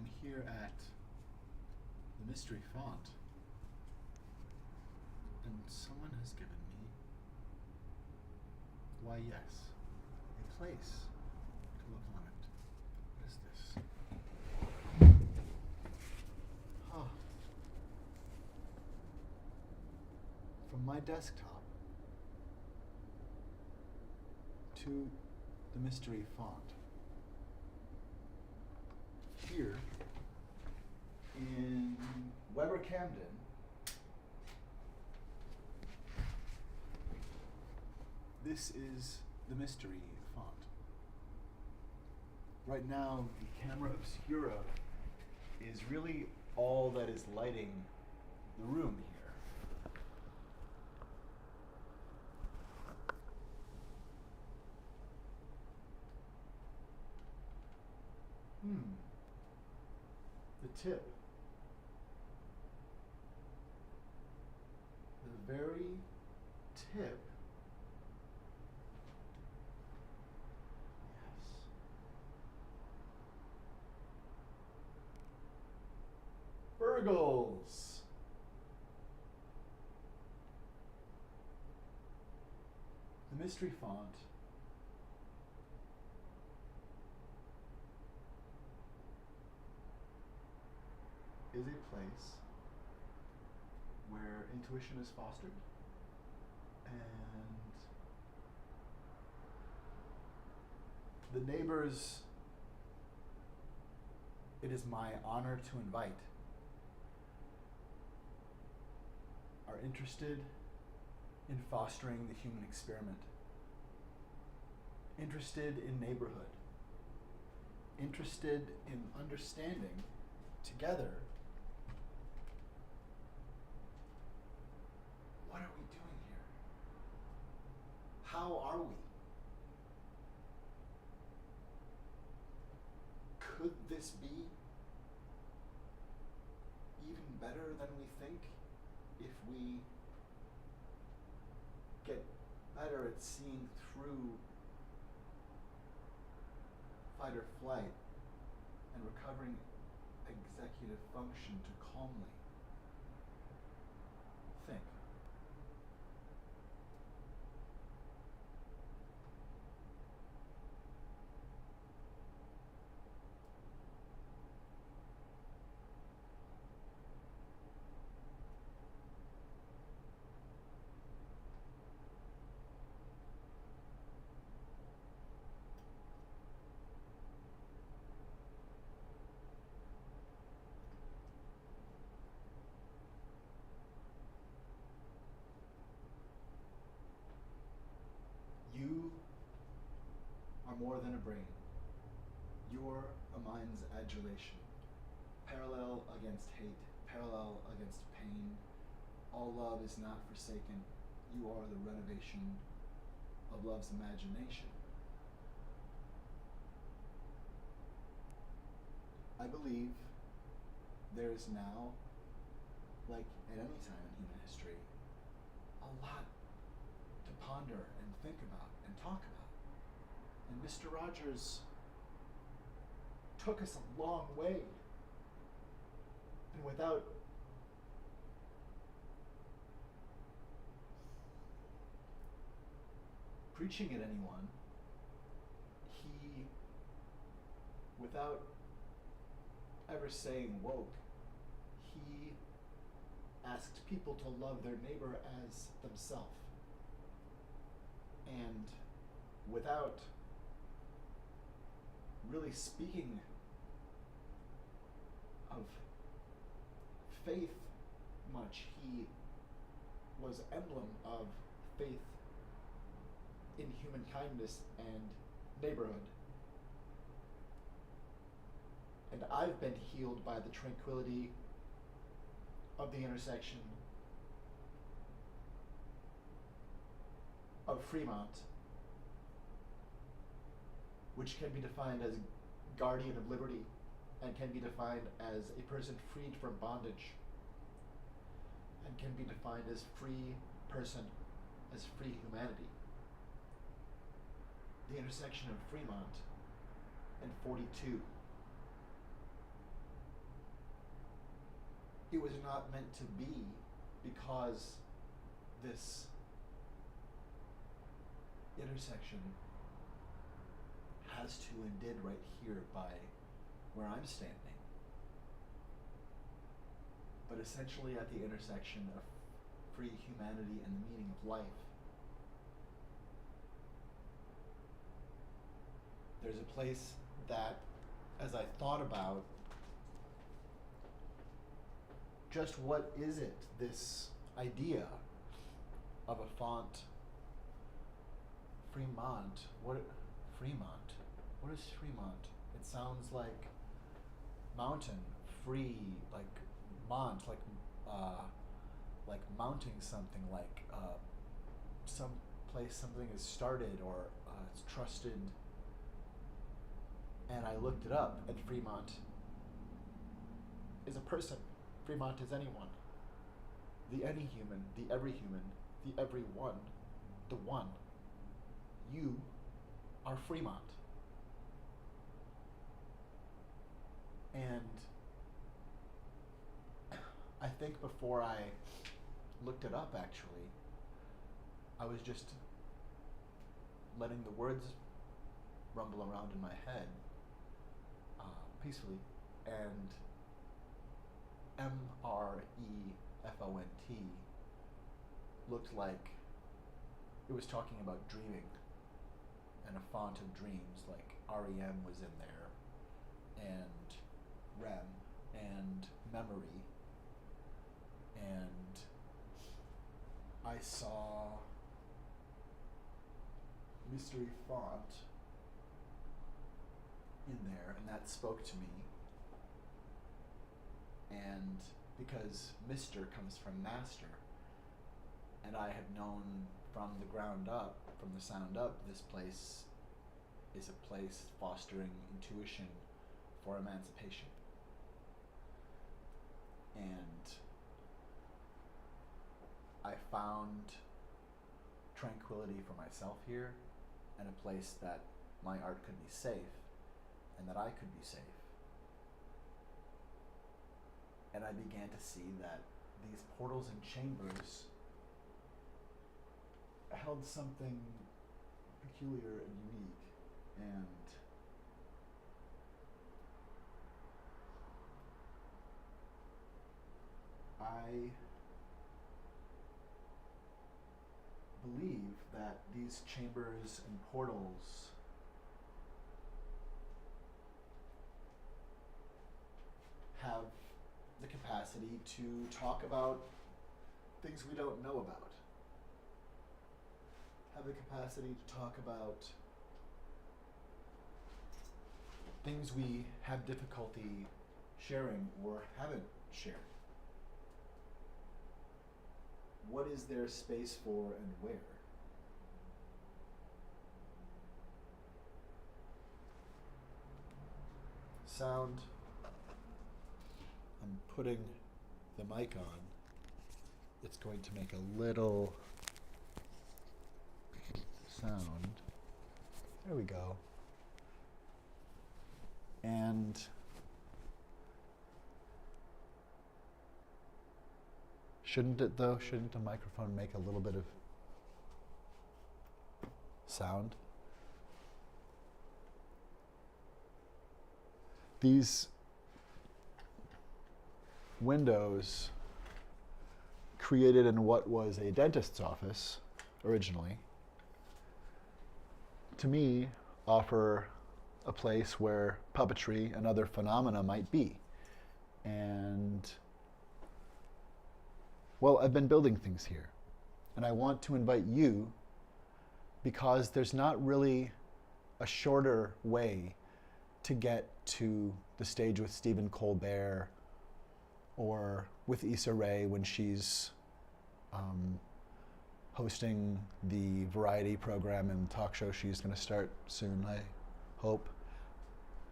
I'm here at the Mystery Font, and someone has given me, why yes, a place to look on it. What is this? Huh. From my desktop to the Mystery Font. Here in Weber Camden, this is the Mystery Font. Right now, the camera obscura is really all that is lighting the room here. The tip. The very tip. Yes. Burgles. The Mystery Font is a place where intuition is fostered and the neighbors it is my honor to invite are interested in fostering the human experiment, interested in neighborhood, interested in understanding together what are we doing here? How are we? Could this be even better than we think if we get better at seeing through fight or flight and recovering executive function to calmly think? You are more than a brain. You're a mind's adulation. Parallel against hate, parallel against pain. All love is not forsaken. You are the renovation of love's imagination. I believe there is now, like at any time in human history, a lot to ponder and think about and talk about. And Mr. Rogers took us a long way. And without preaching at anyone, he, without ever saying woke, he asked people to love their neighbor as themselves. And without really speaking of faith much, he was emblem of faith in human kindness and neighborhood. And I've been healed by the tranquility of the intersection of Fremont, which can be defined as guardian of liberty and can be defined as a person freed from bondage and can be defined as free person, as free humanity. The intersection of Fremont and 42 it was not meant to be, because this intersection has to and did right here by where I'm standing. But essentially at the intersection of free humanity and the meaning of life, there's a place that, as I thought about just what is it, this idea of a font, Fremont, Fremont? What is Fremont? It sounds like mountain, free, like mont, like mounting something, like some place something is started or it's trusted. And I looked it up, and Fremont is a person. Fremont is anyone. The any human, the every human, the every one, the one. You are Fremont. And I think before I looked it up, actually, I was just letting the words rumble around in my head peacefully, and MREFONT looked like it was talking about dreaming and a font of dreams, like REM was in there, and REM, and memory, and I saw mystery font in there, and that spoke to me. And because Mr. comes from master, and I have known from the ground up, from the sound up, this place is a place fostering intuition for emancipation. And I found tranquility for myself here, and a place that my art could be safe, and that I could be safe. And I began to see that these portals and chambers held something peculiar and unique, and I believe that these chambers and portals have the capacity to talk about things we don't know about, have the capacity to talk about things we have difficulty sharing or haven't shared. What is there space for and where? Sound. I'm putting the mic on. It's going to make a little sound. There we go. And shouldn't it though? Shouldn't a microphone make a little bit of sound? These windows created in what was a dentist's office originally, to me, offer a place where puppetry and other phenomena might be. And, well, I've been building things here, and I want to invite you, because there's not really a shorter way to get to the stage with Stephen Colbert or with Issa Rae when she's hosting the variety program and talk show she's going to start soon, I hope.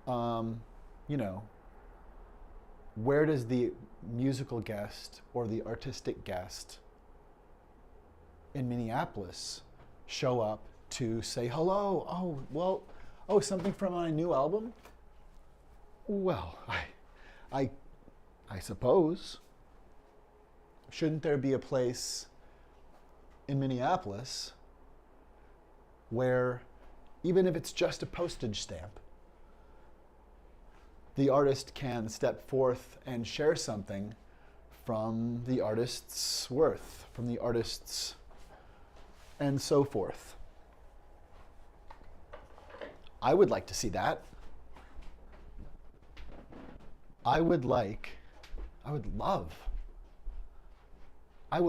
You know, where does the musical guest or the artistic guest in Minneapolis show up to say hello? Oh, well, oh, something from my new album? Well, I suppose. shouldn't there be a place in Minneapolis where, even if it's just a postage stamp, the artist can step forth and share something from the artist's worth, from the artist's, and so forth. I would like to see that. I would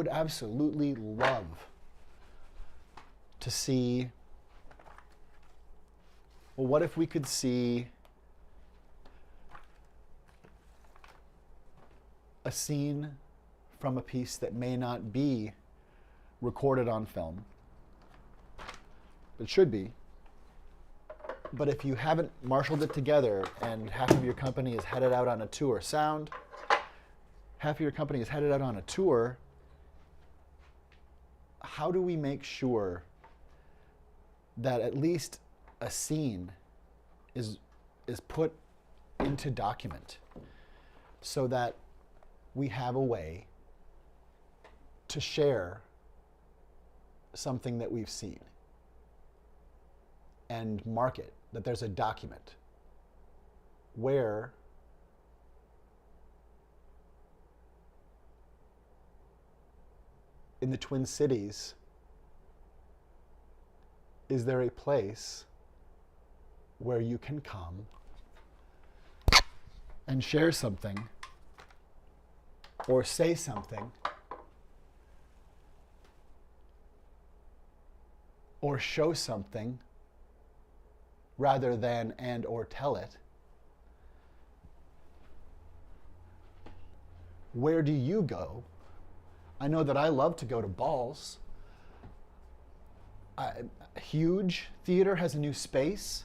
absolutely love to see, well, what if we could see a scene from a piece that may not be recorded on film, but should be. But if you haven't marshaled it together and half of your company is headed out on a tour, sound, half of your company is headed out on a tour, how do we make sure that at least a scene is put into document so that we have a way to share something that we've seen and mark it, that there's a document where in the Twin Cities, is there a place where you can come and share something or say something or show something rather than and or tell it? Where do you go? I know that I love to go to balls. Huge Theater has a new space.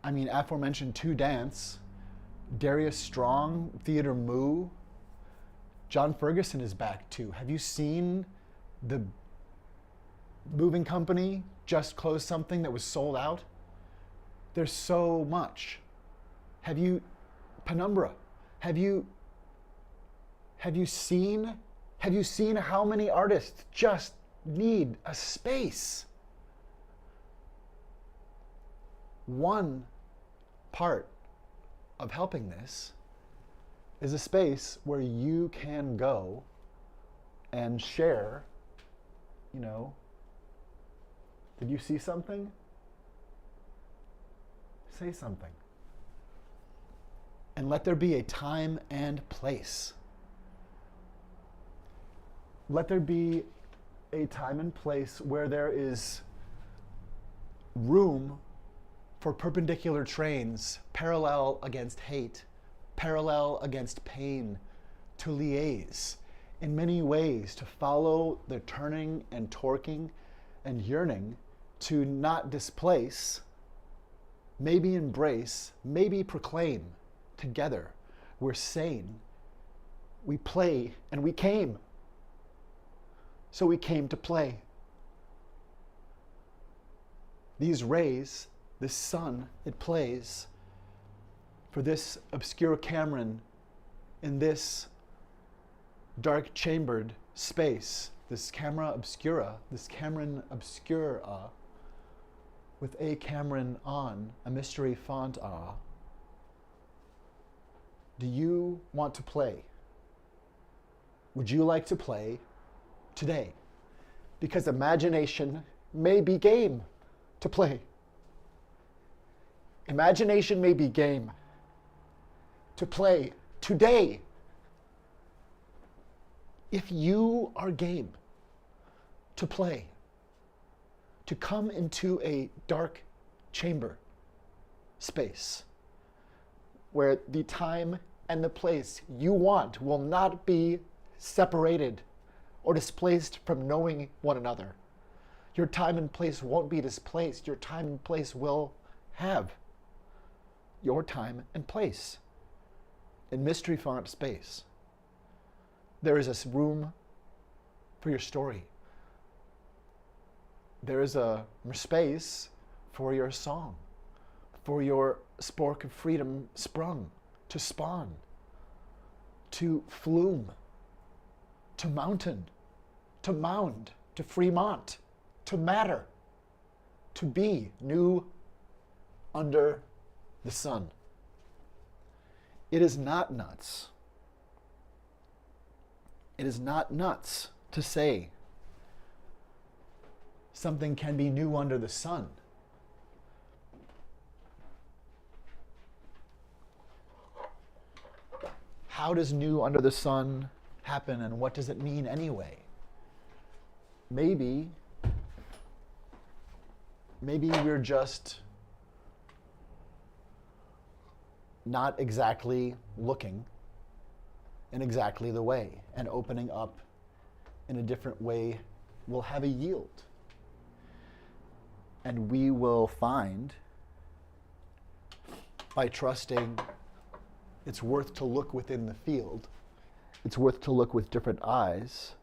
I mean, aforementioned Two Dance, Darius Strong, Theater Moo. John Ferguson is back too. Have you seen the moving company just closed something that was sold out? There's so much. Have you, Penumbra, have you seen how many artists just need a space? One part of helping this is a space where you can go and share, did you see something? Say something. And let there be a time and place. Let there be a time and place where there is room for perpendicular trains, parallel against hate, parallel against pain, to liaise in many ways, to follow the turning and torquing and yearning, to not displace, maybe embrace, maybe proclaim together. We're sane, we play, and we came. So we came to play. These rays, this sun, it plays for this obscure Cameron in this dark chambered space, this camera obscura, this Cameron obscura, with a Cameron on, a mystery font Do you want to play? Would you like to play today? Because imagination may be game to play. Imagination may be game to play today. If you are game to play, to come into a dark chamber space where the time and the place you want will not be separated or displaced from knowing one another. Your time and place won't be displaced. Your time and place will have your time and place in mystery font space. There is a room for your story. There is a space for your song, for your spork of freedom sprung, to spawn, to flume, to mountain, to mound, to Fremont, to matter, to be new under the sun. It is not nuts. It is not nuts to say something can be new under the sun. How does new under the sun happen, and what does it mean anyway? Maybe we're just not exactly looking in exactly the way, and opening up in a different way will have a yield. And we will find, by trusting it's worth to look within the field, it's worth to look with different eyes,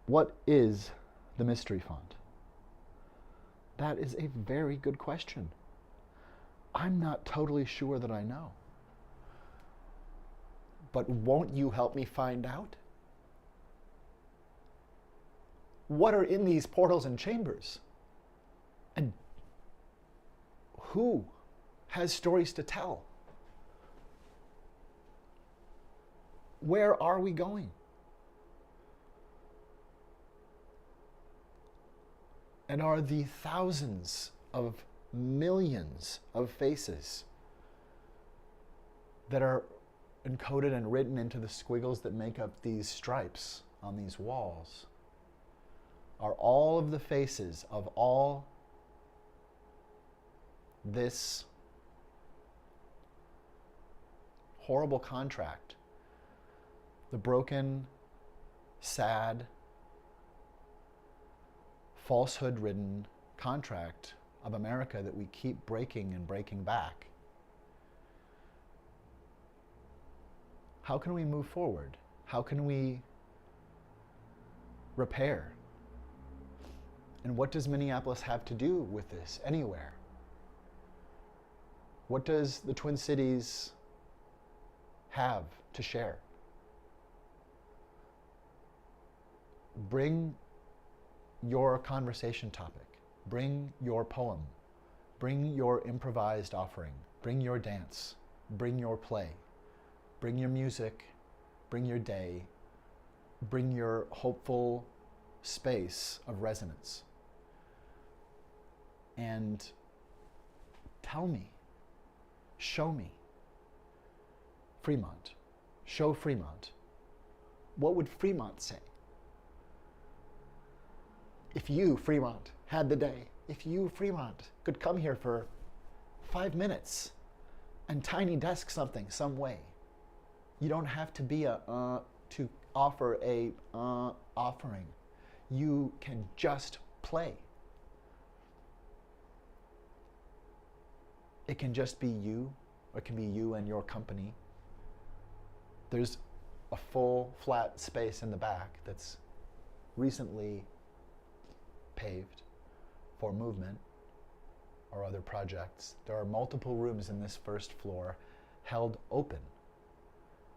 what is the mystery font? That is a very good question. I'm not totally sure that I know. But won't you help me find out? What are in these portals and chambers? And who has stories to tell? Where are we going? And are the thousands of millions of faces that are encoded and written into the squiggles that make up these stripes on these walls, are all of the faces of all this horrible contract, the broken, sad, falsehood-ridden contract of America that we keep breaking and breaking back? How can we move forward? How can we repair? And what does Minneapolis have to do with this anywhere? What does the Twin Cities have to share? Bring your conversation topic. Bring your poem. Bring your improvised offering. Bring your dance. Bring your play. Bring your music. Bring your day. Bring your hopeful space of resonance. And tell me, show me, Fremont, show Fremont. What would Fremont say? If you, Fremont, had the day, if you, Fremont, could come here for 5 minutes and tiny desk something some way. You don't have to be to offer a offering. You can just play. It can just be you, or it can be you and your company. There's a full flat space in the back that's recently paved for movement or other projects. There are multiple rooms in this first floor held open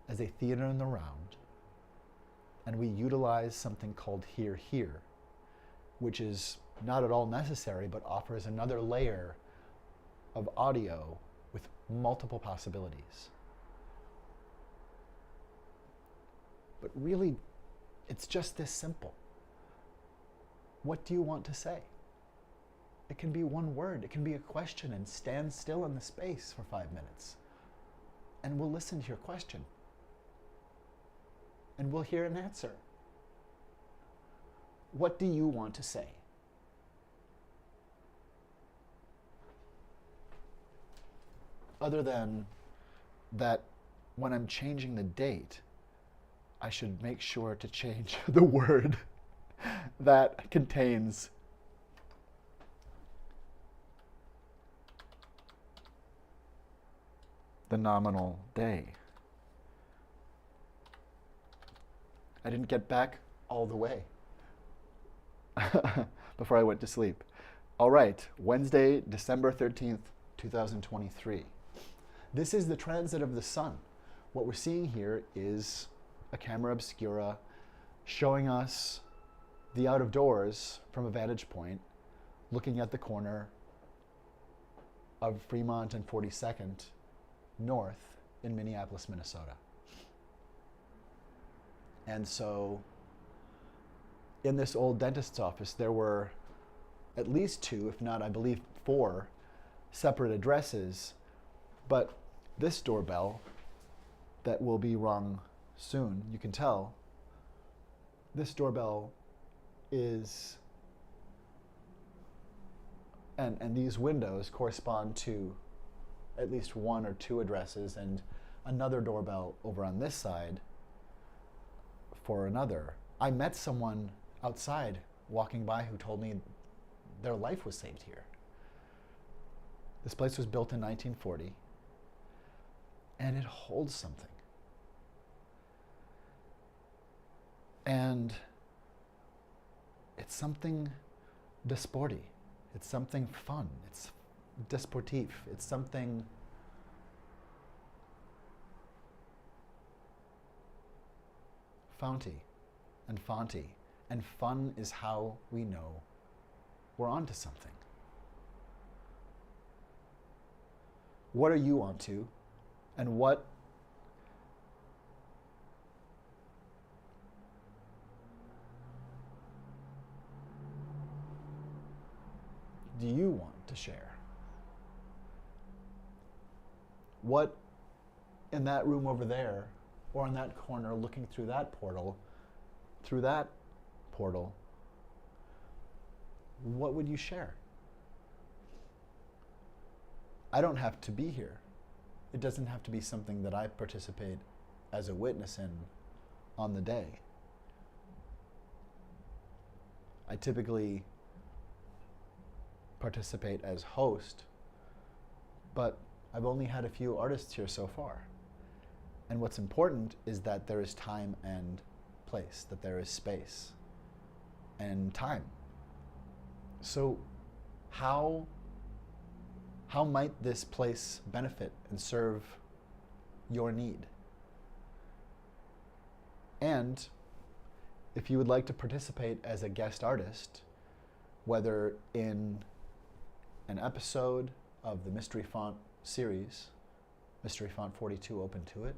as a theater in the round, and we utilize something called Hear Here, which is not at all necessary but offers another layer of audio with multiple possibilities. But really, it's just this simple. What do you want to say? It can be one word, it can be a question, and stand still in the space for 5 minutes. And we'll listen to your question. And we'll hear an answer. What do you want to say? Other than that, when I'm changing the date, I should make sure to change the word that contains the nominal day. I didn't get back all the way before I went to sleep. All right, Wednesday, December 13th, 2023. This is the transit of the sun. What we're seeing here is a camera obscura showing us the out of doors from a vantage point, looking at the corner of Fremont and 42nd North in Minneapolis, Minnesota. And so in this old dentist's office, there were at least 2, if not, I believe 4 separate addresses. But this doorbell that will be rung soon, you can tell, this doorbell is, and these windows correspond to at least 1 or 2 addresses, and another doorbell over on this side for another. I met someone outside walking by who told me their life was saved here. This place was built in 1940, and it holds something. And it's something desporty. It's something fun. It's desportif. It's something founty and fonty. And fun is how we know we're onto something. What are you onto? And what do you want to share? What in that room over there, or in that corner looking through that portal, what would you share? I don't have to be here. It doesn't have to be something that I participate as a witness in on the day. I typically participate as host, but I've only had a few artists here so far. And what's important is that there is time and place, that there is space and time. So how might this place benefit and serve your need? And if you would like to participate as a guest artist, whether in an episode of the Mystery Font series, Mystery Font 42 Open to It,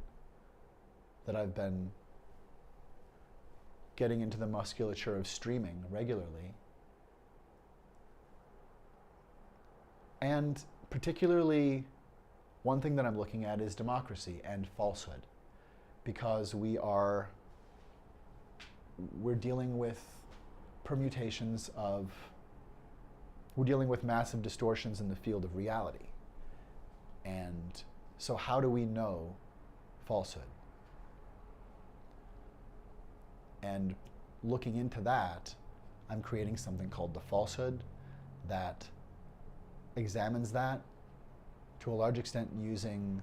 that I've been getting into the musculature of streaming regularly, and particularly one thing that I'm looking at is democracy and falsehood, because we're dealing with we're dealing with massive distortions in the field of reality. And so how do we know falsehood? And looking into that, I'm creating something called The Falsehood that examines that to a large extent using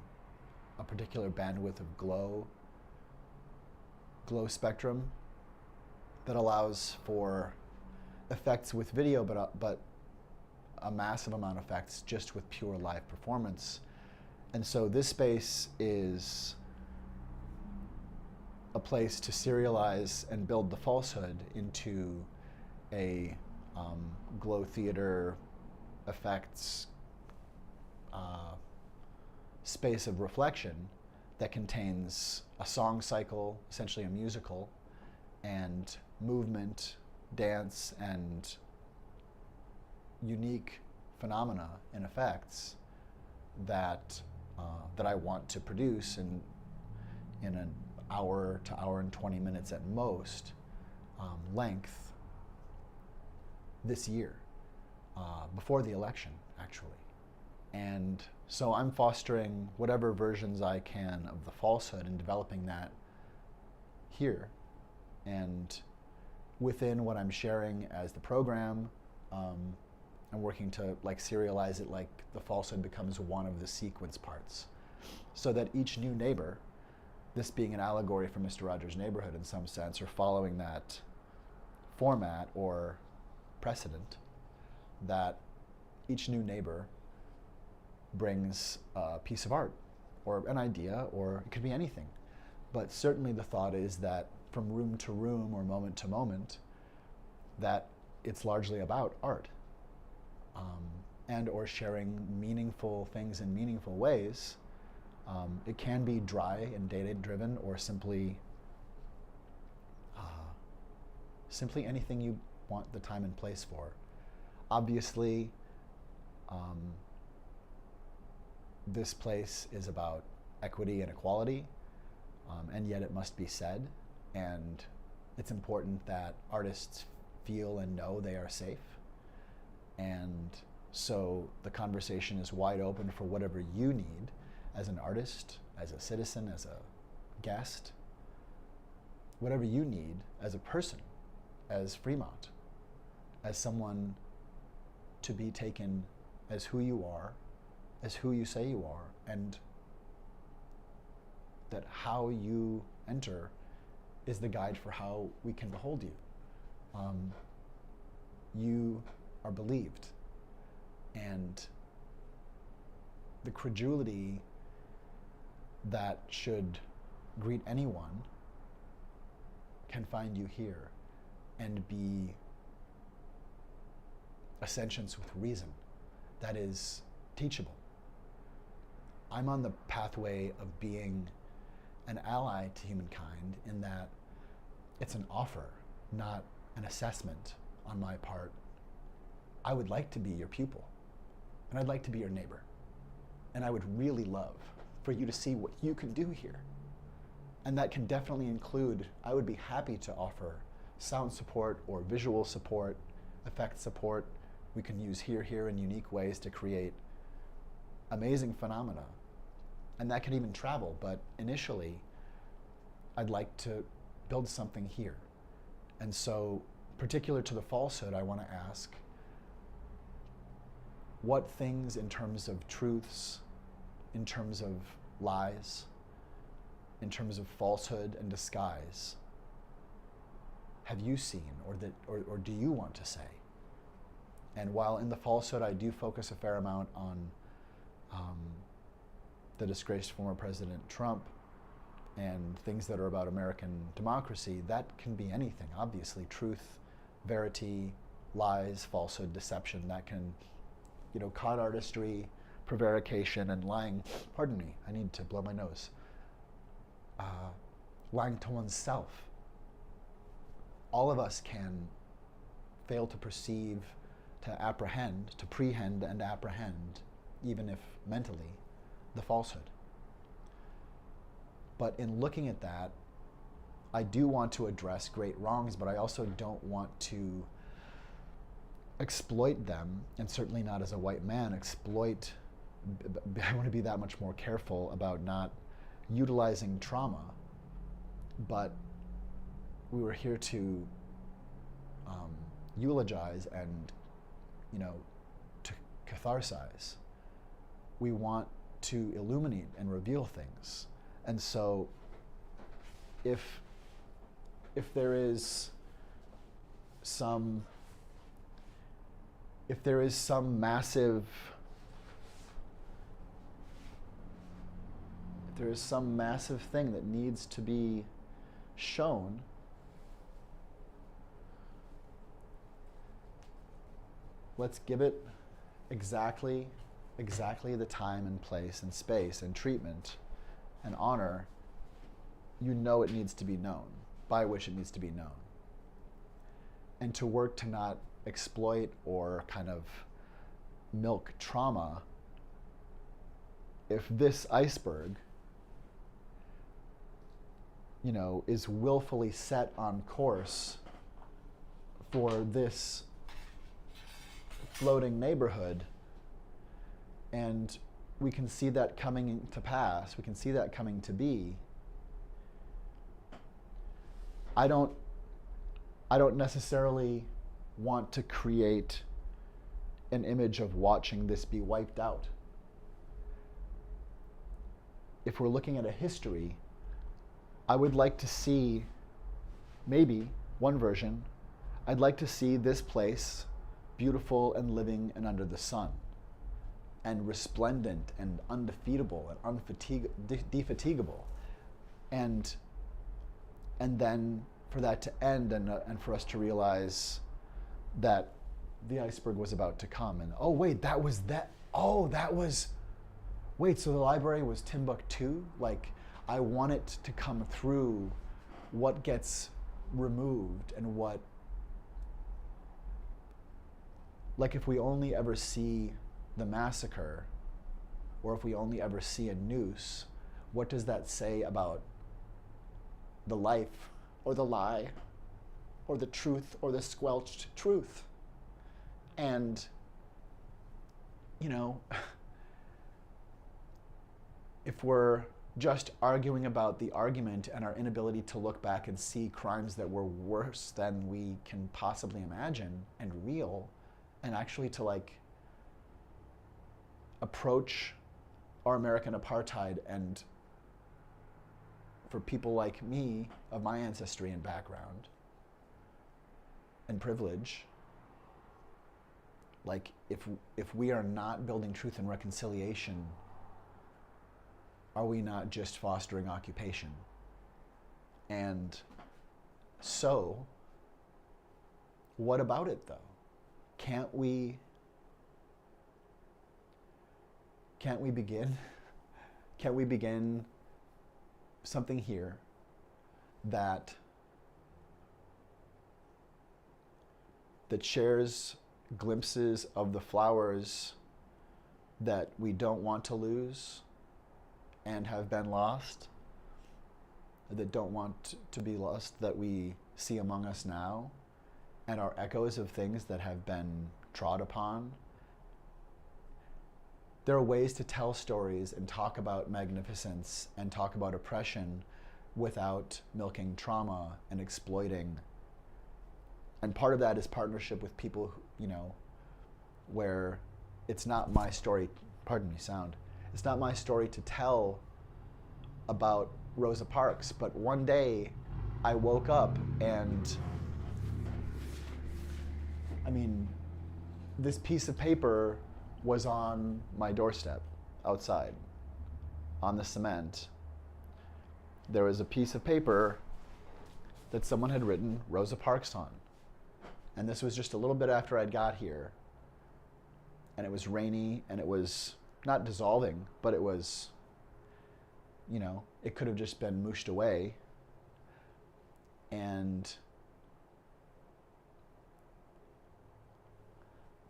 a particular bandwidth of glow spectrum that allows for effects with video, but a massive amount of effects just with pure live performance. And so this space is a place to serialize and build the falsehood into a glow theater effects space of reflection that contains a song cycle, essentially a musical, and movement, dance, and unique phenomena and effects that I want to produce in an hour to hour and 20 minutes at most length this year, before the election, actually. And so I'm fostering whatever versions I can of the falsehood and developing that here. And within what I'm sharing as the program, I'm working to serialize it, like the falsehood becomes one of the sequence parts, so that each new neighbor, this being an allegory for Mr. Rogers' Neighborhood in some sense, or following that format or precedent, that each new neighbor brings a piece of art or an idea, or it could be anything. But certainly the thought is that from room to room or moment to moment, that it's largely about art, and or sharing meaningful things in meaningful ways. It can be dry and data-driven, or simply anything you want the time and place for. Obviously, this place is about equity and equality, and yet it must be said, and it's important that artists feel and know they are safe. And so the conversation is wide open for whatever you need as an artist, as a citizen, as a guest, whatever you need as a person, as Fremont, as someone to be taken as who you are, as who you say you are, and that how you enter is the guide for how we can behold you. You are believed, and the credulity that should greet anyone can find you here and be a sentience with reason that is teachable. I'm on the pathway of being an ally to humankind in that it's an offer, not an assessment on my part. I would like to be your pupil, and I'd like to be your neighbor. And I would really love for you to see what you can do here. And that can definitely include, I would be happy to offer sound support or visual support, effect support. We can use here in unique ways to create amazing phenomena. And that can even travel, but initially, I'd like to build something here. And so, particular to the falsehood, I want to ask, what things in terms of truths, in terms of lies, in terms of falsehood and disguise, have you seen or do you want to say? And while in the falsehood I do focus a fair amount on the disgraced former President Trump and things that are about American democracy, that can be anything. Obviously, truth, verity, lies, falsehood, deception, that can, con artistry, prevarication, and lying. Pardon me, I need to blow my nose. Lying to oneself. All of us can fail to perceive, to apprehend, to prehend and apprehend, even if mentally, the falsehood. But in looking at that, I do want to address great wrongs, but I also don't want to exploit them, and certainly not as a white man, I want to be that much more careful about not utilizing trauma, but we were here to eulogize and, to catharsize. We want to illuminate and reveal things. And so if there is some massive thing that needs to be shown, let's give it exactly the time and place and space and treatment and honor it needs to be known, by which it needs to be known. And to work to not exploit or kind of milk trauma. If this iceberg, is willfully set on course for this floating neighborhood, and we can see that coming to pass, we can see that coming to be, I don't necessarily want to create an image of watching this be wiped out. If we're looking at a history, I would like to see, maybe one version, I'd like to see this place beautiful and living and under the sun, and resplendent and undefeatable and defatigable. And then for that to end, and for us to realize that the iceberg was about to come, and oh wait, that was that. Oh, that was. Wait, so the library was Timbuktu? Like, I want it to come through what gets removed and what. Like, if we only ever see the massacre, or if we only ever see a noose, what does that say about the life, or the lie, or the truth, or the squelched truth? And, you know, if we're just arguing about the argument and our inability to look back and see crimes that were worse than we can possibly imagine and real, and actually to like approach our American apartheid, and for people like me of my ancestry and background and privilege, like if we are not building truth and reconciliation, are we not just fostering occupation? And so, what about it though? Can't we begin? Can't we begin something here that shares glimpses of the flowers that we don't want to lose and have been lost, that don't want to be lost, that we see among us now, and are echoes of things that have been trod upon? There are ways to tell stories and talk about magnificence and talk about oppression without milking trauma and exploiting. And part of that is partnership with people who, you know, where it's not my story, pardon me, sound. It's not my story to tell about Rosa Parks, but one day I woke up and, I mean, this piece of paper was on my doorstep outside on the cement. There was a piece of paper that someone had written Rosa Parks on. And this was just a little bit after I'd got here. And it was rainy, and it was not dissolving, but it was, you know, it could have just been mooshed away. And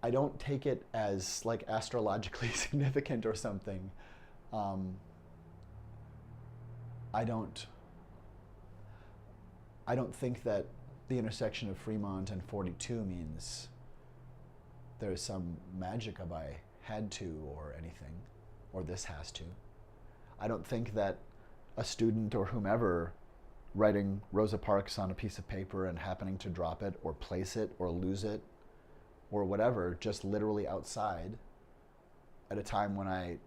I don't take it as like astrologically significant or something. I don't think that the intersection of Fremont and 42 means there's some magic of I had to or anything, or this has to. I don't think that a student or whomever writing Rosa Parks on a piece of paper and happening to drop it or place it or lose it or whatever, just literally outside at a time when I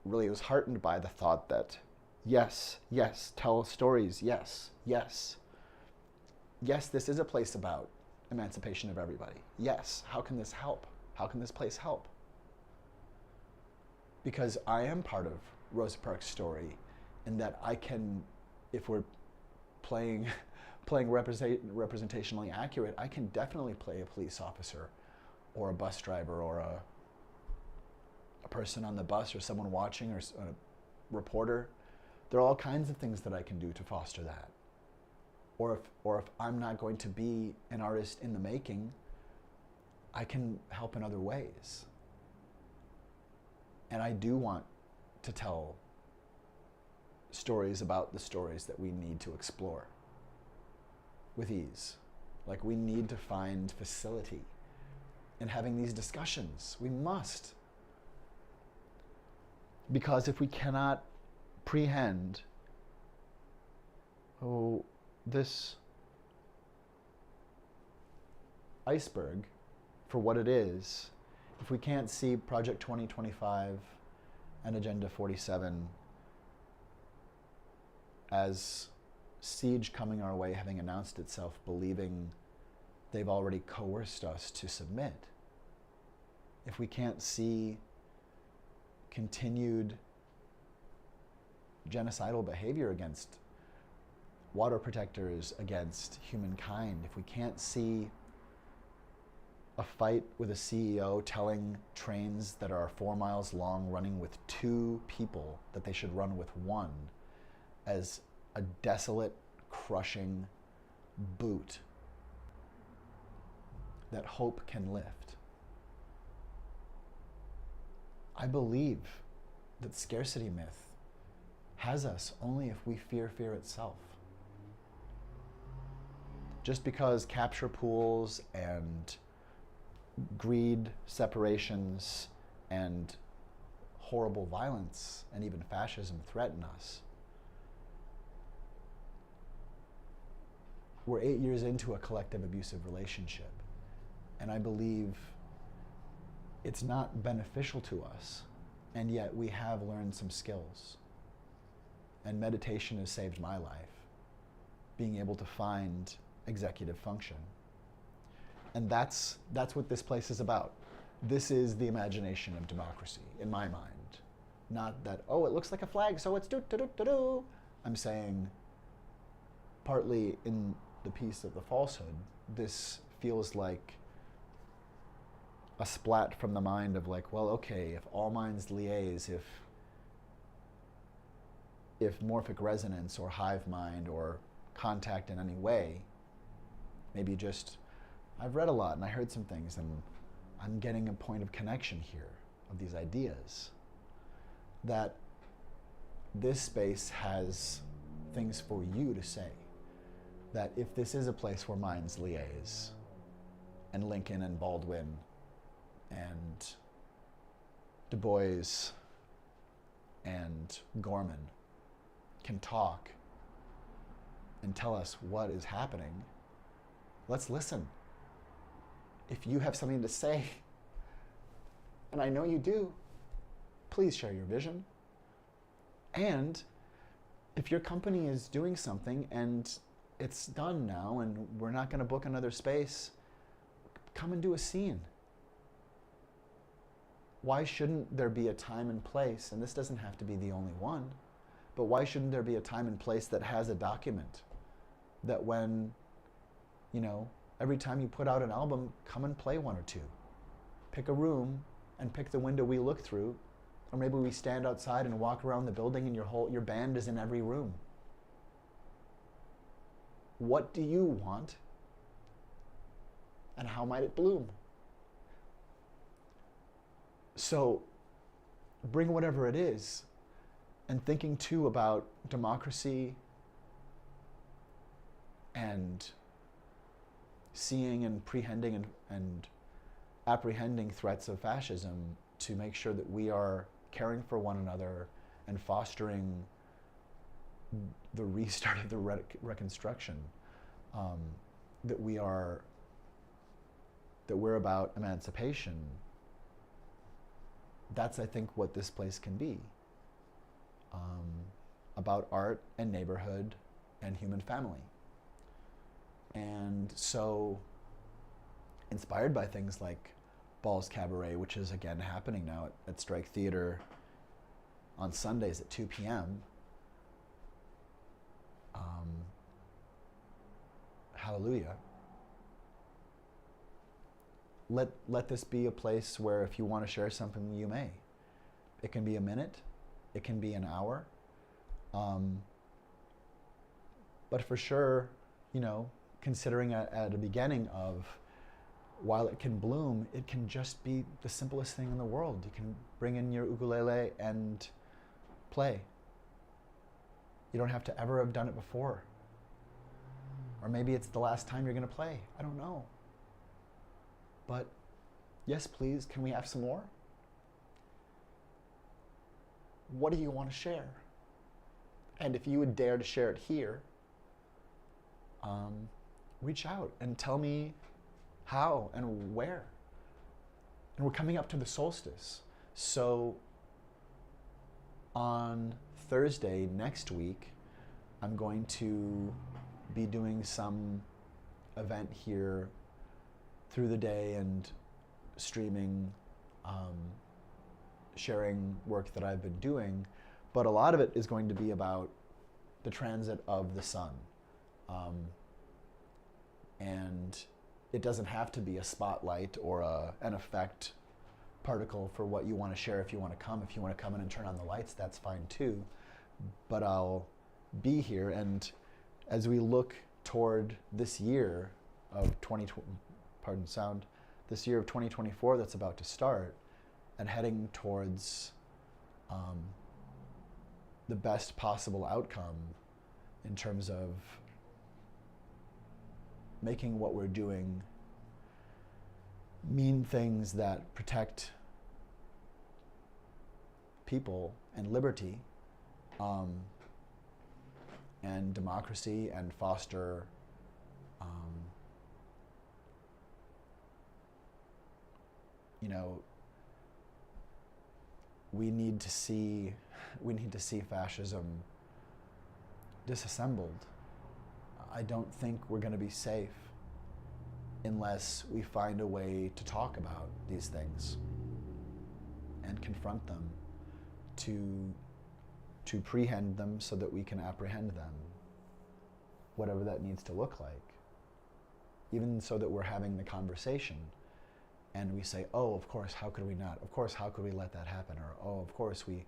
really was heartened by the thought that yes, tell stories, yes, this is a place about emancipation of everybody. Yes, how can this help? How can this place help? Because I am part of Rosa Parks' story in that I can, if we're playing representationally accurate, I can definitely play a police officer or a bus driver or a person on the bus or someone watching or a reporter. There are all kinds of things that I can do to foster that. Or if I'm not going to be an artist in the making, I can help in other ways. And I do want to tell stories about the stories that we need to explore with ease. Like, we need to find facility in having these discussions. We must. Because if we cannot prehend, this iceberg for what it is, if we can't see Project 2025 and Agenda 47 as siege coming our way, having announced itself, believing they've already coerced us to submit, if we can't see continued genocidal behavior against water protectors, against humankind, if we can't see a fight with a CEO telling trains that are 4 miles long running with 2 people that they should run with 1 as a desolate, crushing boot that hope can lift. I believe that scarcity myth has us only if we fear fear itself. Just because capture pools and greed separations and horrible violence and even fascism threaten us, we're 8 years into a collective abusive relationship, and I believe it's not beneficial to us, and yet we have learned some skills. And meditation has saved my life, being able to find executive function. And that's what this place is about. This is the imagination of democracy, in my mind. Not that, oh, it looks like a flag, so it's do-do-do-do-do. I'm saying, partly in the piece of the falsehood, this feels like a splat from the mind of like, well, okay, if all minds liaise, if morphic resonance or hive mind or contact in any way, maybe just, I've read a lot and I heard some things and I'm getting a point of connection here of these ideas, that this space has things for you to say. That if this is a place where minds liaise, and Lincoln and Baldwin and Du Bois and Gorman can talk and tell us what is happening, let's listen. If you have something to say, and I know you do, please share your vision. And if your company is doing something and it's done now and we're not going to book another space, come and do a scene. Why shouldn't there be a time and place, and this doesn't have to be the only one, but why shouldn't there be a time and place that has a document that when, every time you put out an album, come and play 1 or 2. Pick a room and pick the window we look through, or maybe we stand outside and walk around the building and your band is in every room. What do you want? And how might it bloom? So bring whatever it is, and thinking too about democracy and seeing and prehending and apprehending threats of fascism to make sure that we are caring for one another and fostering the restart of the reconstruction, that we're about emancipation. That's, I think, what this place can be, about art and neighborhood and human family. And so, inspired by things like Ball's Cabaret, which is again happening now at Strike Theater on Sundays at 2 p.m., hallelujah. Let this be a place where if you want to share something, you may. It can be a minute, it can be an hour, but for sure, considering at a beginning of, while it can bloom, it can just be the simplest thing in the world. You can bring in your ukulele and play. You don't have to ever have done it before. Or maybe it's the last time you're going to play. I don't know. But yes, please, can we have some more? What do you want to share? And if you would dare to share it here, reach out and tell me how and where. And we're coming up to the solstice. So on Thursday next week, I'm going to be doing some event here through the day and streaming sharing work that I've been doing, but a lot of it is going to be about the transit of the sun. And it doesn't have to be a spotlight or an effect particle for what you want to share. If you want to come in and turn on the lights, that's fine too. But I'll be here, and as we look toward this year of this year of 2024 that's about to start, and heading towards the best possible outcome in terms of making what we're doing mean things that protect people and liberty, and democracy, and foster we need to see fascism disassembled. I don't think we're going to be safe unless we find a way to talk about these things and confront them, to prehend them so that we can apprehend them, whatever that needs to look like. Even so that we're having the conversation and we say, oh, of course, how could we not? Of course, how could we let that happen? Or, oh, of course, we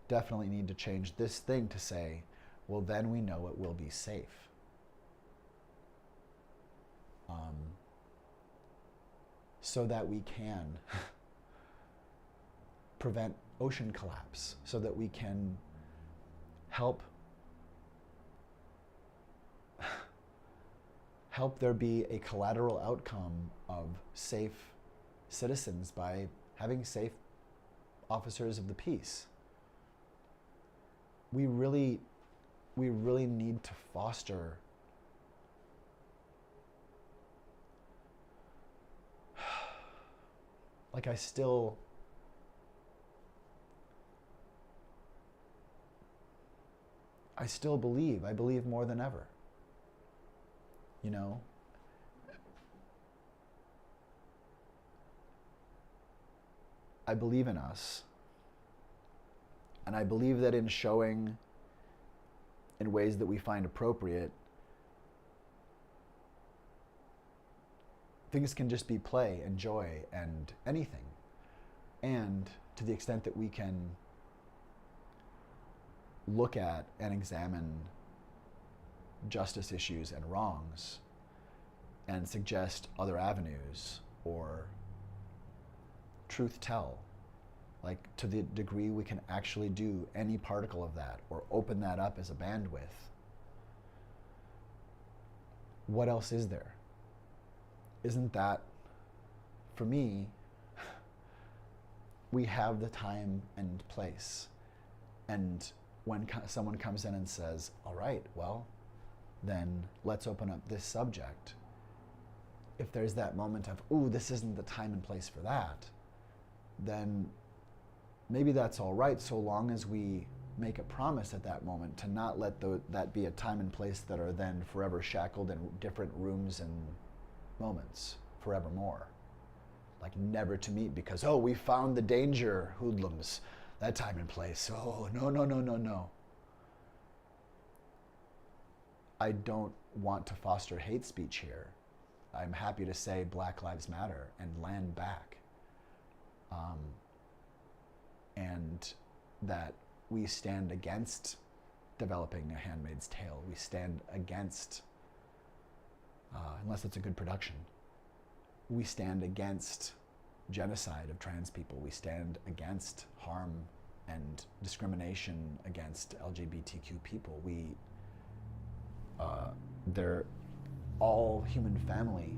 definitely need to change this thing, to say, well, then we know it will be safe. So that we can prevent ocean collapse, so that we can help there be a collateral outcome of safe citizens by having safe officers of the peace. We really need to foster like I believe more than ever. I believe in us. And I believe that in showing in ways that we find appropriate, things can just be play and joy and anything. And to the extent that we can look at and examine justice issues and wrongs and suggest other avenues, or truth tell, like to the degree we can actually do any particle of that or open that up as a bandwidth, what else is there? Isn't that, for me, we have the time and place. And when someone comes in and says, all right, well, then let's open up this subject. If there's that moment of, ooh, this isn't the time and place for that, then maybe that's all right, so long as we make a promise at that moment to not let that be a time and place that are then forever shackled in different rooms and moments forevermore. Like never to meet because, oh, we found the danger, hoodlums, that time and place. Oh, no. I don't want to foster hate speech here. I'm happy to say Black Lives Matter and land back. And that we stand against developing A Handmaid's Tale. We stand against, unless it's a good production, we stand against genocide of trans people. We stand against harm and discrimination against LGBTQ people. They're all human family.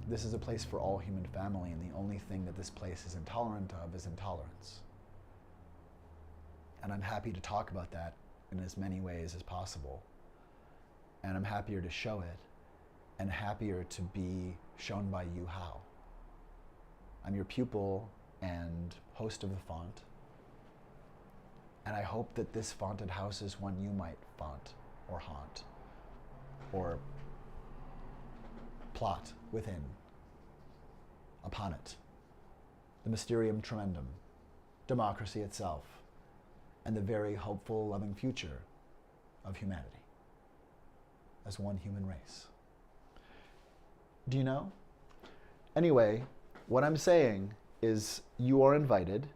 This is a place for all human family, and the only thing that this place is intolerant of is intolerance. And I'm happy to talk about that in as many ways as possible. And I'm happier to show it, and happier to be shown by you how. I'm your pupil and host of the font. And I hope that this faunted house is one you might font or haunt or plot within, upon it. the Mysterium Tremendum, democracy itself, and the very hopeful, loving future of humanity as one human race. Do you know? Anyway, what I'm saying is you are invited,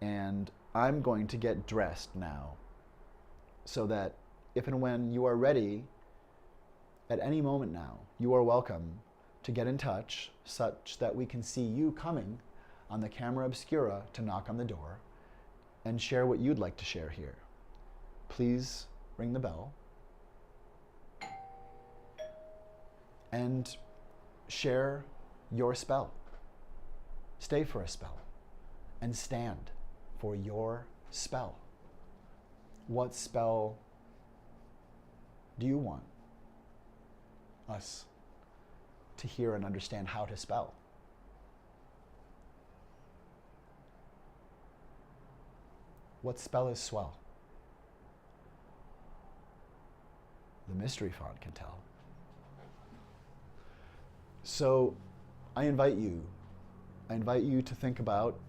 and I'm going to get dressed now so that if and when you are ready, at any moment now, you are welcome to get in touch such that we can see you coming on the camera obscura to knock on the door and share what you'd like to share here. Please ring the bell and share your spell. Stay for a spell and stand for your spell. What spell do you want us to hear and understand how to spell? What spell is swell? The mystery font can tell. So I invite you to think about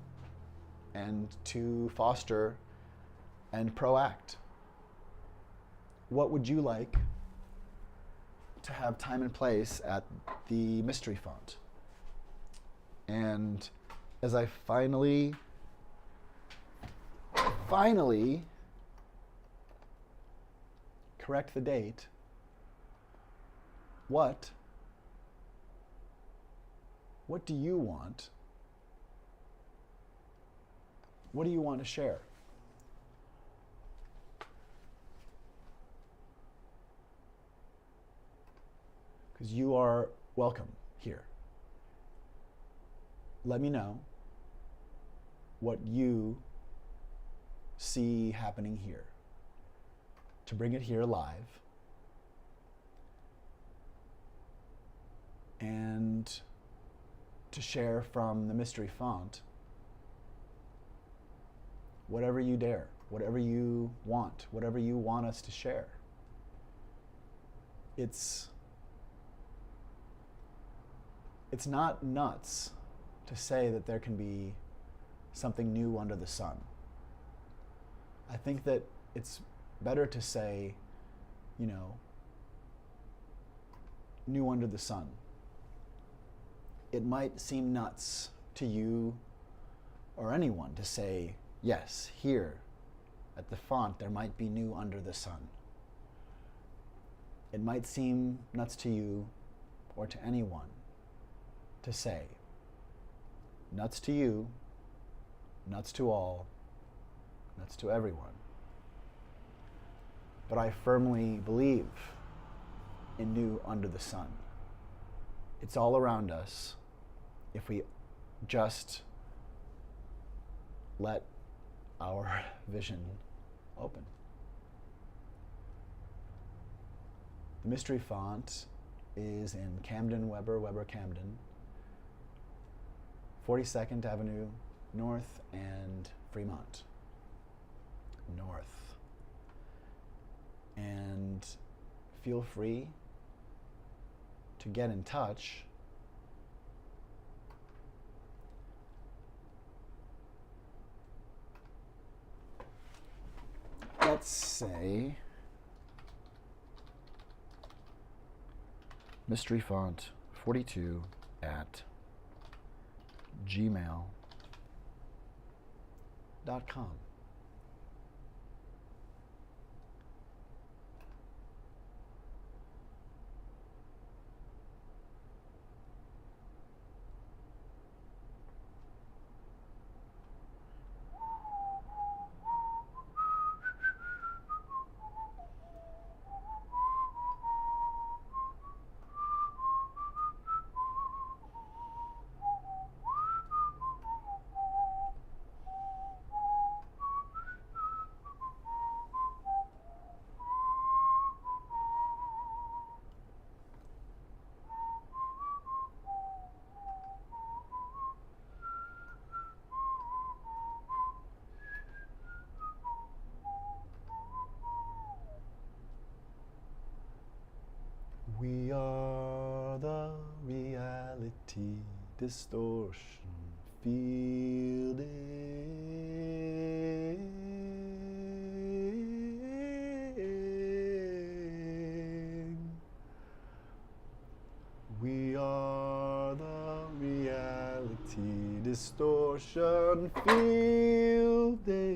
and to foster and proact. What would you like to have time and place at the mystery font? And as I finally correct the date, what do you want? What do you want to share? Because you are welcome here. Let me know what you see happening here, to bring it here live and to share from the mystery font whatever you dare, whatever you want us to share. It's not nuts to say that there can be something new under the sun. I think that it's better to say, new under the sun. It might seem nuts to you or anyone to say, yes, here at the font there might be new under the sun. It might seem nuts to you or to anyone to say, nuts to you, nuts to all, nuts to everyone. But I firmly believe in new under the sun. It's all around us if we just let our vision open. The mystery font is in Camden, Weber Camden, 42nd Avenue North and Fremont North. And feel free to get in touch let's say mysteryfont42 at gmail.com. We are the reality distortion field we are the reality distortion fielding.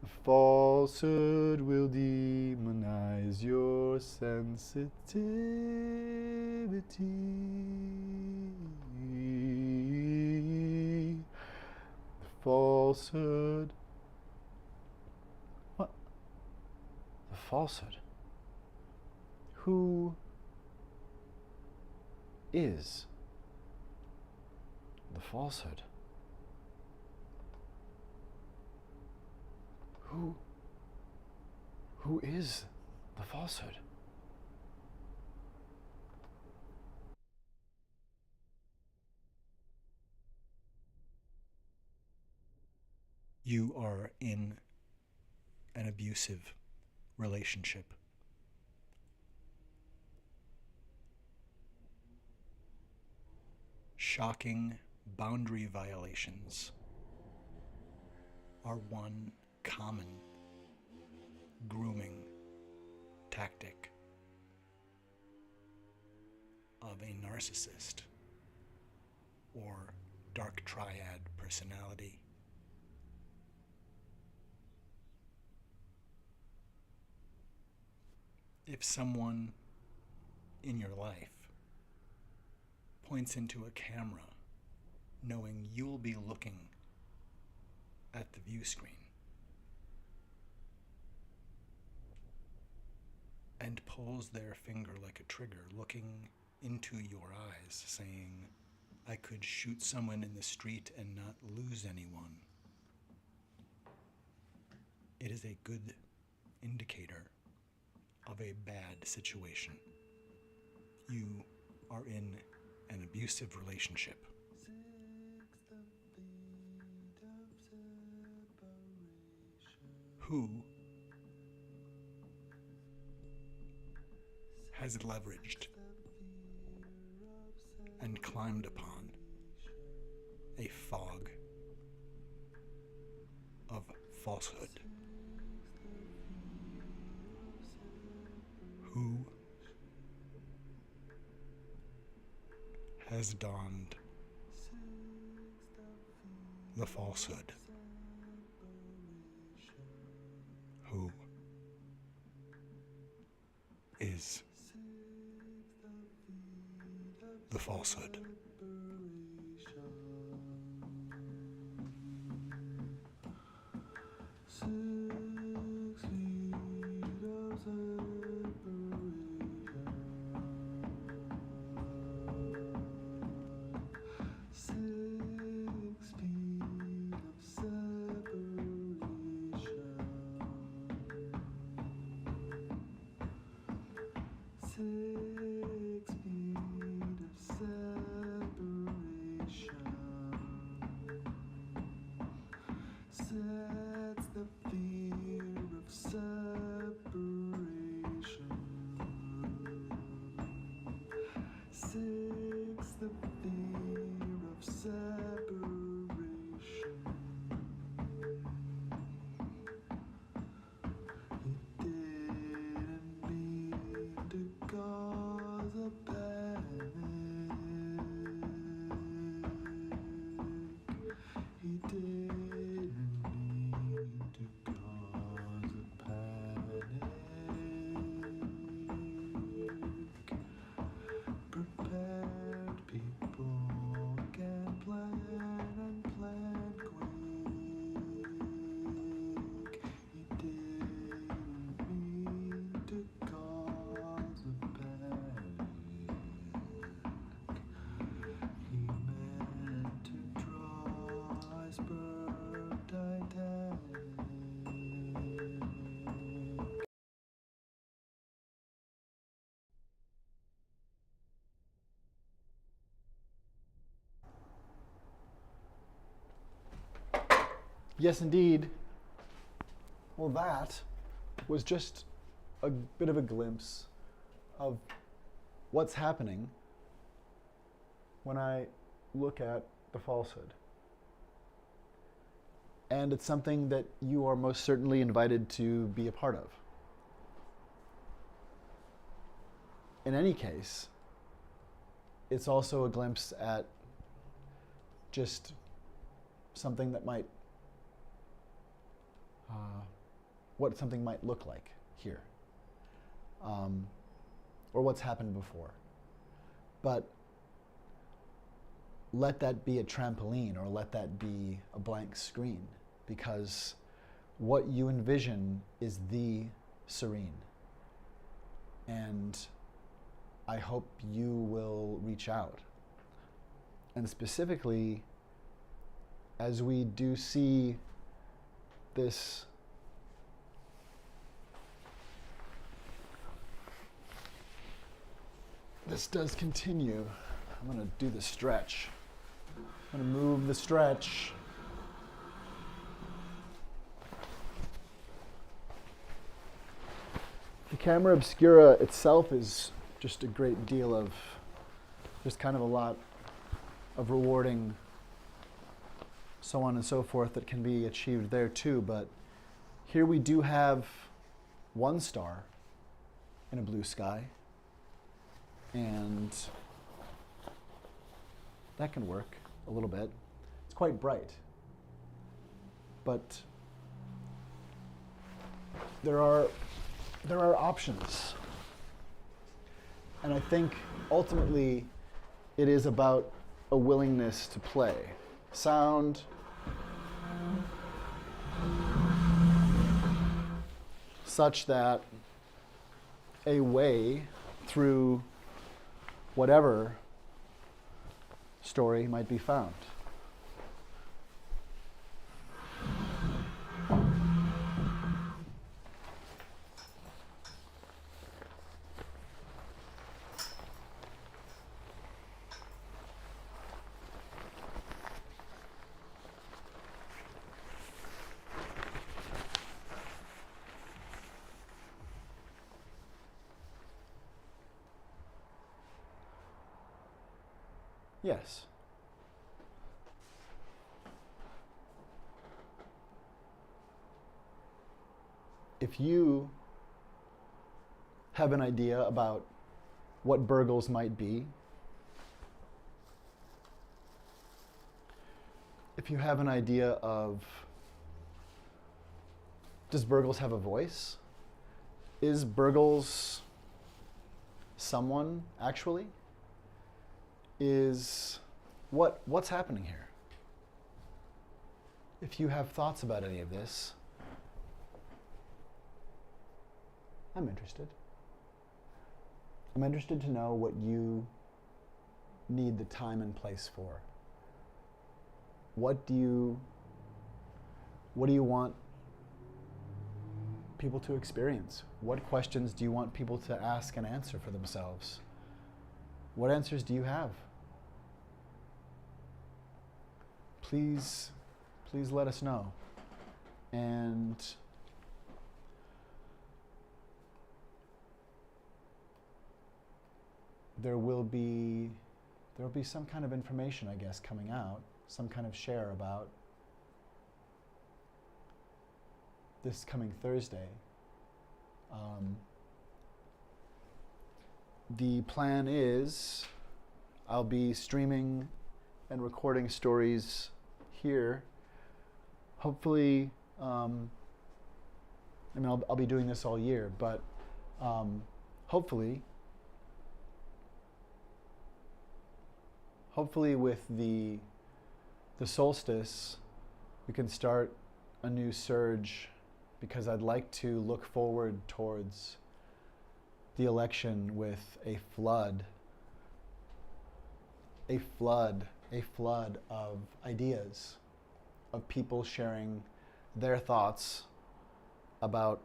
The falsehood will demonize your sensitivity. The falsehood. What? The falsehood? Who is the falsehood? Who is the falsehood? You are in an abusive relationship. Shocking boundary violations are one common grooming tactic of a narcissist or dark triad personality. If someone in your life points into a camera knowing you'll be looking at the view screen and pulls their finger like a trigger, looking into your eyes, saying, I could shoot someone in the street and not lose anyone, it is a good indicator of a bad situation. You are in an abusive relationship. Who has leveraged and climbed upon a fog of falsehood? Who has donned the falsehood? Who is the falsehood? Yes, indeed. Well, that was just a bit of a glimpse of what's happening when I look at the falsehood. And it's something that you are most certainly invited to be a part of. In any case, it's also a glimpse at just something that might, what something might look like here, or what's happened before. But let that be a trampoline, or let that be a blank screen, because what you envision is the serene. And I hope you will reach out. And specifically, as we do see this does continue, I'm going to do the stretch. I'm going to move the stretch. The camera obscura itself is just a great deal of, there's kind of a lot of rewarding so on and so forth that can be achieved there too, but here we do have one star in a blue sky, and that can work a little bit. It's quite bright, but there are options. And I think ultimately it is about a willingness to play. Sound, such that a way through whatever story might be found. Yes. If you have an idea about what burgles might be, if you have an idea of, does Burgles have a voice? Is Burgles someone, actually? Is what's happening here? If you have thoughts about any of this, I'm interested. I'm interested to know what you need the time and place for. What do you want people to experience? What questions do you want people to ask and answer for themselves? What answers do you have? Please let us know. And there will be some kind of information, I guess, coming out, some kind of share about this coming Thursday. The plan is I'll be streaming and recording stories here. Hopefully, I'll be doing this all year, but hopefully with the solstice, we can start a new surge, because I'd like to look forward towards the election with a flood of ideas, of people sharing their thoughts about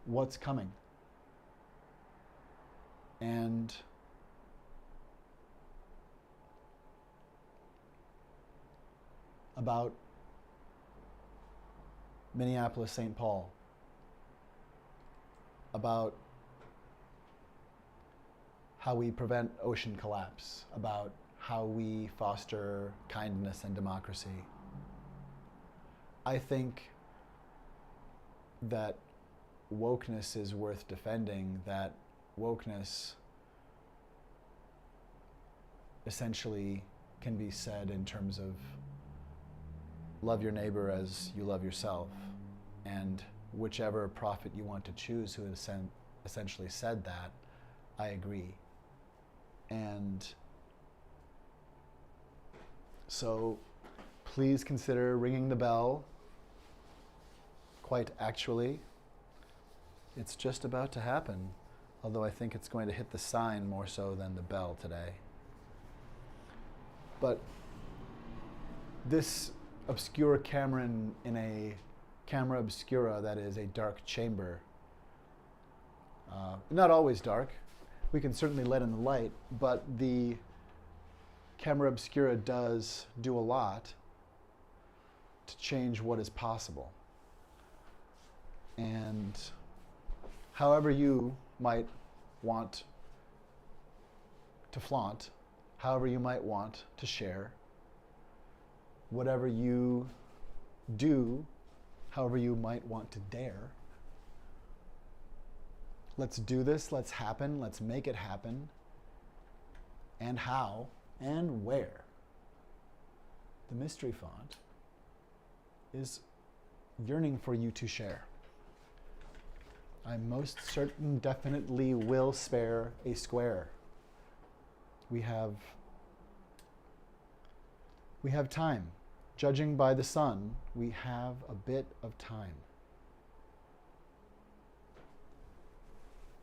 what's coming. And about Minneapolis, St. Paul. about how we prevent ocean collapse, about how we foster kindness and democracy. I think that wokeness is worth defending, that wokeness essentially can be said in terms of love your neighbor as you love yourself. And whichever prophet you want to choose who essentially said that, I agree. And so please consider ringing the bell. Quite actually, it's just about to happen, although I think it's going to hit the sign more so than the bell today. But this obscure Cameron in a camera obscura that is a dark chamber, not always dark, we can certainly let in the light, but the camera obscura does do a lot to change what is possible. And however you might want to flaunt, however you might want to share, whatever you do, however you might want to dare, let's do this, let's happen, let's make it happen. And how and where? The mystery font is yearning for you to share. I'm most certain definitely will spare a square. We have time. Judging by the sun, we have a bit of time.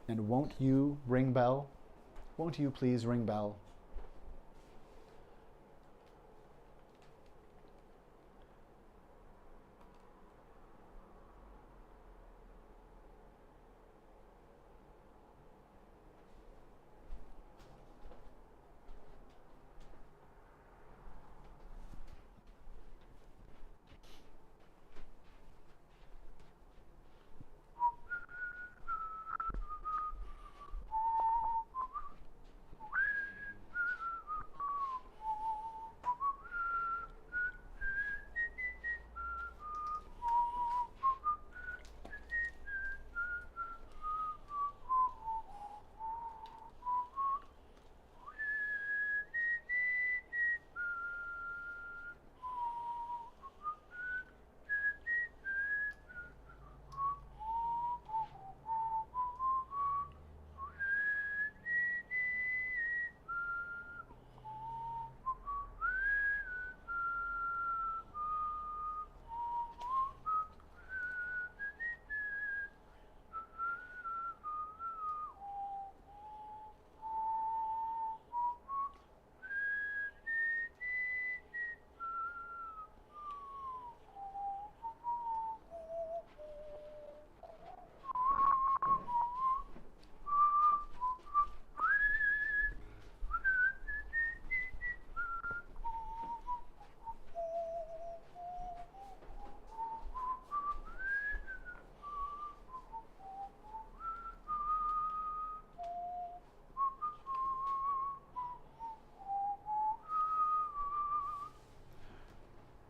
And won't you ring bell? Won't you please ring bell?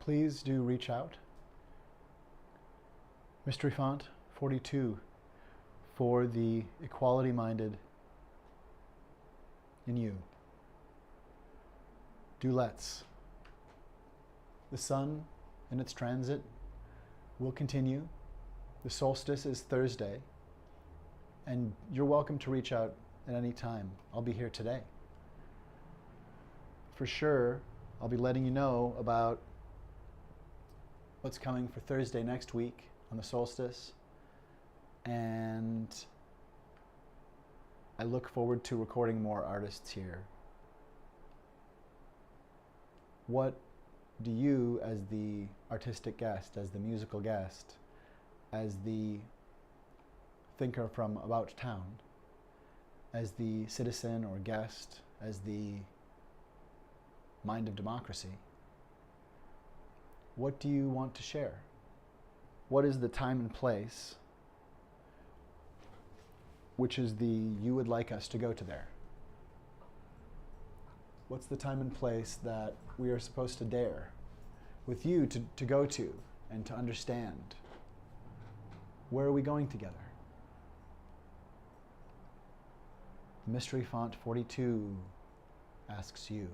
Please do reach out. Mystery Font 42 for the equality-minded in you. Do let's. The sun in its transit will continue. The solstice is Thursday, and you're welcome to reach out at any time. I'll be here today. For sure, I'll be letting you know about what's coming for Thursday next week on the solstice, and I look forward to recording more artists here. What do you, as the artistic guest, as the musical guest, as the thinker from about town, as the citizen or guest, as the mind of democracy, what do you want to share? What is the time and place which is the you would like us to go to there? What's the time and place that we are supposed to dare with you to go to and to understand? Where are we going together? Mystery Font 42 asks you.